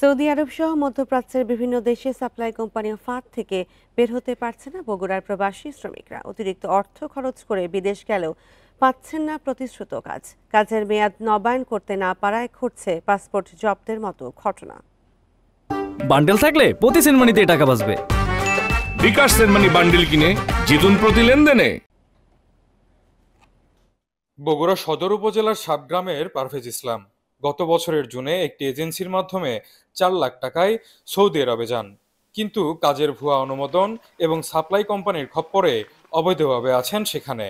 Saudi আরব সহ মধ্যপ্রাচ্যের বিভিন্ন দেশে সাপ্লাই কোম্পানি ফাঁদ থেকে বের হতে পারছে না বগুড়ার প্রবাসী শ্রমিকরা। অতিরিক্ত অর্থ খরচ করে বিদেশ গেলেও পাচ্ছেন না প্রতিশ্রুত কাজ। কাজের মেয়াদ নবায়ন করতে না পারায় ঘটছে পাসপোর্ট জব্দের মতো ঘটনা। বান্ডেল থাকলে প্রতি সেনমানিতে টাকা বাঁচবে। বিকাশ সেনমানি বান্ডেল কিনে জিতুন প্রতি লেনদেনে। বগুড়া সদর উপজেলার সাবগ্রামের পারভেজ ইসলাম গত বছরের জুনে একটি এজেন্সির মাধ্যমে 4 লাখ টাকায় সৌদি আরবে যান, কিন্তু কাজের ভুয়া অনুমোদন এবং সাপ্লাই কোম্পানির খপ্পরে অবৈধভাবে আছেন সেখানে।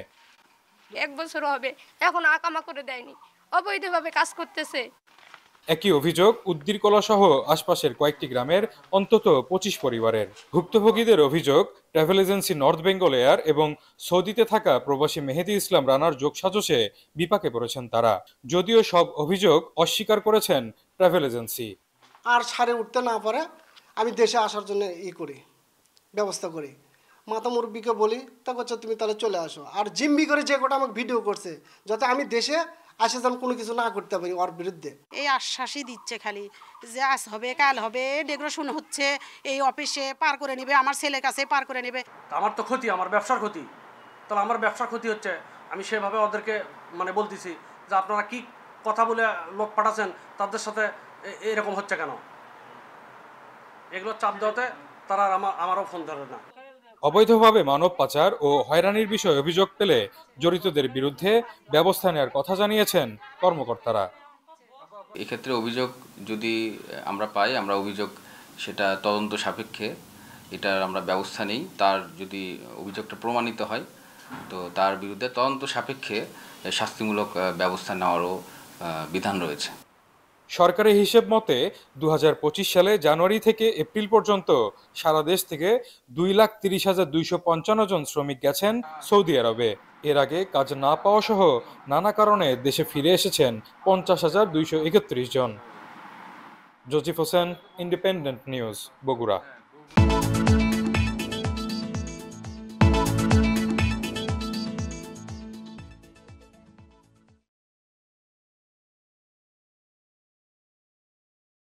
1 বছর হবে এখন আকামা করে দেয়নি, অবৈধভাবে কাজ করতেছে। একই অভিযোগ উদ্দিরকলা সহ আশপাশের কয়েকটি গ্রামের অন্তত 25 পরিবারের। ভুক্তভোগীদের অভিযোগ travel agency north Bengal air এবং সৌদিতে থাকা প্রবাসী মেহেদি ইসলাম রানার যোগসাজশে বিপাকে পড়েছেন তারা। যদিও সব অভিযোগ অস্বীকার করেছেন ট্রাভেল এজেন্সি। আর ছাড়ে উঠতে না পারে আমি দেশে আসার জন্য ব্যবস্থা করি। মাতা মুরব্বীকে বলি, তা করছে তুমি তাহলে চলে আসো। আর জিম্মি করে যে কটা আমাকে ভিডিও করছে যাতে আমি দেশে আসে যেন কোনো কিছু না করতে পারি ওর বিরুদ্ধে। এই আশ্বাসই দিচ্ছে খালি যে আজ হবে কাল হবে, ডেকোরেশন হচ্ছে, এই অফিসে পার করে নেবে, আমার ছেলের কাছে পার করে নেবে। আমার তো ক্ষতি, আমার ব্যবসার ক্ষতি। তাহলে আমার ব্যবসার ক্ষতি হচ্ছে, আমি সেভাবে ওদেরকে বলতেছি যে আপনারা কি কথা বলে লোক পাঠাচ্ছেন, তাদের সাথে এরকম হচ্ছে কেন? এগুলো চাপ দেওয়াতে তারা আমারও ফোন ধরে না। অবৈধভাবে মানব পাচার ও হয়রানির বিষয়ে অভিযোগ পেলে জড়িতদের বিরুদ্ধে ব্যবস্থা নেওয়ার কথা জানিয়েছেন কর্মকর্তারা। এক্ষেত্রে অভিযোগ যদি আমরা পাই, আমরা অভিযোগ সেটা তদন্ত সাপেক্ষে এটার আমরা ব্যবস্থা নেই। তার যদি অভিযোগটা প্রমাণিত হয় তো তার বিরুদ্ধে তদন্ত সাপেক্ষে শাস্তিমূলক ব্যবস্থা নেওয়ারও বিধান রয়েছে। সরকারি হিসেব মতে 2025 সালে জানুয়ারি থেকে এপ্রিল পর্যন্ত সারা দেশ থেকে 2,30,255 জন শ্রমিক গেছেন সৌদি আরবে। এর আগে কাজ না পাওয়া সহ নানা কারণে দেশে ফিরে এসেছেন 50,231 জন। জজিফ হোসেন, ইন্ডিপেন্ডেন্ট নিউজ, বগুড়া।